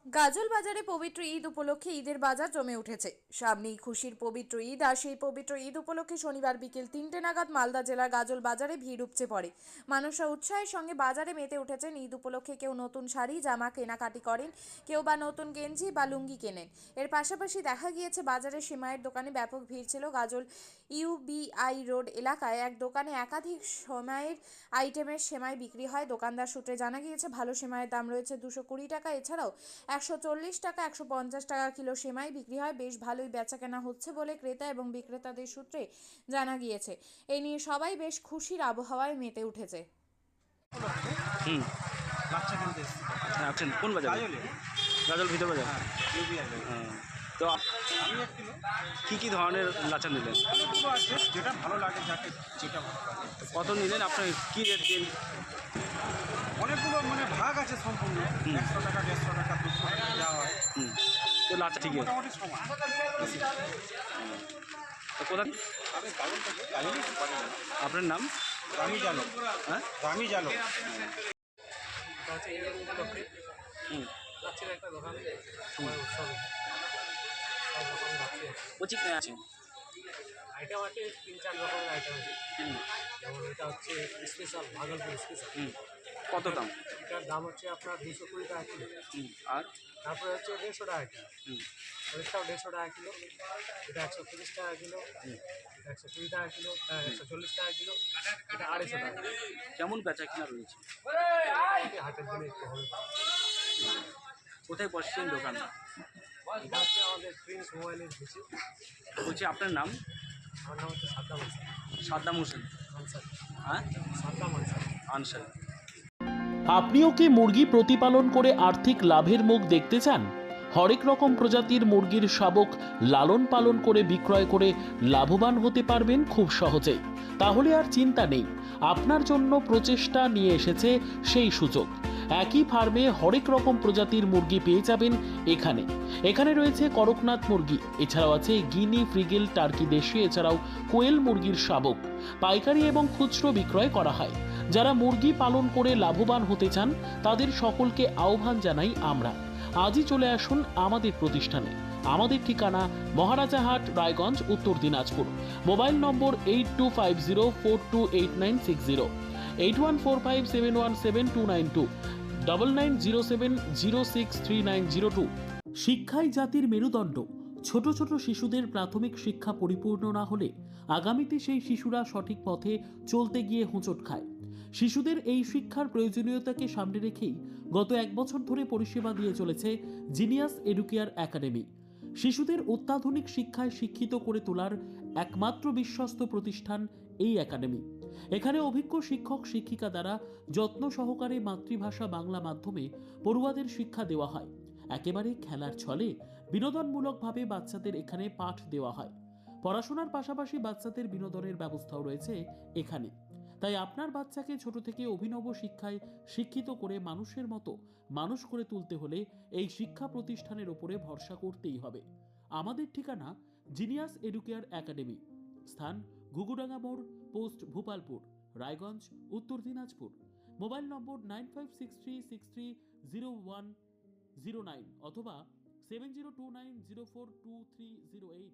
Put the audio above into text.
গাজল বাজারে পবিত্র ঈদ উপলক্ষে ঈদের বাজার জমে উঠেছে। সামনেই খুশির পবিত্র ঈদ, আর সেই পবিত্র ঈদ উপলক্ষে শনিবার বিকেল 3টে নাগাদ মালদা জেলার গাজল বাজারে ভিড় উপচে পড়ে। মানুষরা উৎসাহের সঙ্গে বাজারে মেতে উঠেছেন। ঈদ উপলক্ষে কেউ নতুন শাড়ি জামা কেনাকাটি করেন, কেউ বা নতুন গেঞ্জি বা লুঙ্গি কেনেন। এর পাশাপাশি দেখা গিয়েছে বাজারের সেমাইয়ের দোকানে ব্যাপক ভিড় ছিল। গাজল ইউবিআই রোড এলাকায় এক দোকানে একাধিক সেমাইয়ের আইটেমের সেমাই বিক্রি হয়। দোকানদার সূত্রে জানা গিয়েছে ভালো সেমাইয়ের দাম রয়েছে 220 টাকা। এছাড়াও 140 টাকা 150 টাকা কিলো সেমাই বিক্রি হয়। বেশ ভালোই বেচাকেনা হচ্ছে বলে ক্রেতা এবং বিক্রেতাদের সূত্রে জানা গিয়েছে। এই নিয়ে সবাই বেশ খুশির আবহাওয়ায় মেতে উঠেছে। হুম। বাচ্চা কিনতে এসেছি। হ্যাঁ, আছেন কোন বাজারে? গাজলে। গাজল ভিতর বাজার। হ্যাঁ, ইউবিআই ব্যাংক। হ্যাঁ। তো আমি 1 কিলো। কি ধরনের লাচা নিলেন? অনেকগুলো আছে, যেটা ভালো লাগে, যাকে যেটা ভালো লাগে। কত নিলেন? আপনার কি রেট দিন? অনেকগুলো মানে ভাগ আছে সম্পূর্ণ। 100 টাকা, 150 টাকা, 200 টাকা দেওয়া হয়। হুম। তো লাচা ঠিকই আছে। মোটামুটি সমান। বেশি। তো কোথায়? আমি গাজল থেকে গাজলই পারি না। আপনার নাম? রামি জালো। হ্যাঁ। রামি জালো। হুম। লাচ্ছির একটা দোকান, সময় উৎসবে সব রকমের লাচ্ছি আছে। বলছি আছে। আইটেম আছে 3-4 রকমের আইটেম আছে। হুম। যেমন এটা হচ্ছে স্পেশাল, ভাগলপুর স্পেশাল। হুম। কত দাম? এটার দাম হচ্ছে আপনার 220 টাকা কিলো। হুম। আর? তারপরে হচ্ছে 150 টাকা কিলো। হুম। এটাও 150 টাকা কিলো। এটা 130 টাকা কিলো। হুম। এটা 120 টাকা কিলো। 140 টাকা কিলো। এটা 250 টাকা কিলো। কেমন বেচা কিনা রয়েছে? মোটামুটি হাটের দিনে একটু হবে। কোথায় বসছেন দোকান? এটা হচ্ছে আমাদের প্রিন্স মোবাইলের নিচে। বলছি আপনার নাম? আমার নাম হচ্ছে সাদ্দাম আনসার। সাদ্দাম হোসেন। আনসারি। হ্যাঁ, সাদ্দাম আনসারি। আনসারি। আপনিও কি মুরগি প্রতিপালন করে আর্থিক লাভের মুখ দেখতে চান? হরেক রকম প্রজাতির মুরগির শাবক লালন পালন করে বিক্রয় করে লাভবান হতে পারবেন খুব সহজেই। তাহলে আর চিন্তা নেই, আপনার জন্য প্রচেষ্টা নিয়ে এসেছে সেই সুযোগ। একই ফার্মে হরেক রকম প্রজাতির মুরগি পেয়ে যাবেন এখানে। এখানে রয়েছে করকনাথ মুরগি, এছাড়াও আছে গিনি, ফ্রিগেল, টার্কি দেশি, এছাড়াও কোয়েল মুরগির শাবক। পাইকারি এবং খুচরো বিক্রয় করা হয়। যারা মুরগি পালন করে লাভবান হতে চান তাদের সকলকে আহ্বান জানাই আমরা। আজই চলে আসুন আমাদের প্রতিষ্ঠানে। আমাদের ঠিকানা মহারাজাহাট, রায়গঞ্জ, উত্তর দিনাজপুর। মোবাইল নম্বর 8250428960, 8145717292, 9907063902। শিক্ষাই জাতির মেরুদণ্ড। ছোট ছোট শিশুদের প্রাথমিক শিক্ষা পরিপূর্ণ না হলে আগামীতে সেই শিশুরা সঠিক পথে চলতে গিয়ে হোঁচট খায়। শিশুদের এই শিক্ষার প্রয়োজনীয়তাকে সামনে রেখেই গত 1 বছর ধরে পরিষেবা দিয়ে চলেছে জিনিয়াস এডুকেয়ার একাডেমি। শিশুদের অত্যাধুনিক শিক্ষায় শিক্ষিত করে তোলার একমাত্র বিশ্বস্ত প্রতিষ্ঠান এই একাডেমি। এখানে অভিজ্ঞ শিক্ষক শিক্ষিকা দ্বারা যত্ন সহকারে মাতৃভাষা বাংলা মাধ্যমে পড়ুয়াদের শিক্ষা দেওয়া হয়। একেবারে খেলার ছলে বিনোদনমূলকভাবে বাচ্চাদের এখানে পাঠ দেওয়া হয়। পড়াশোনার পাশাপাশি বাচ্চাদের বিনোদনের ব্যবস্থাও রয়েছে এখানে। তাই আপনার বাচ্চাকে ছোট থেকে অভিনব শিক্ষায় শিক্ষিত করে মানুষের মতো মানুষ করে তুলতে হলে এই শিক্ষা প্রতিষ্ঠানের ওপরে ভরসা করতেই হবে। আমাদের ঠিকানা জিনিয়াস এডুকেয়ার একাডেমি, স্থান ঘুঘুডাঙ্গা মোড়, পোস্ট ভূপালপুর, রায়গঞ্জ, উত্তর দিনাজপুর। মোবাইল নম্বর 9563630109 অথবা 7029042308।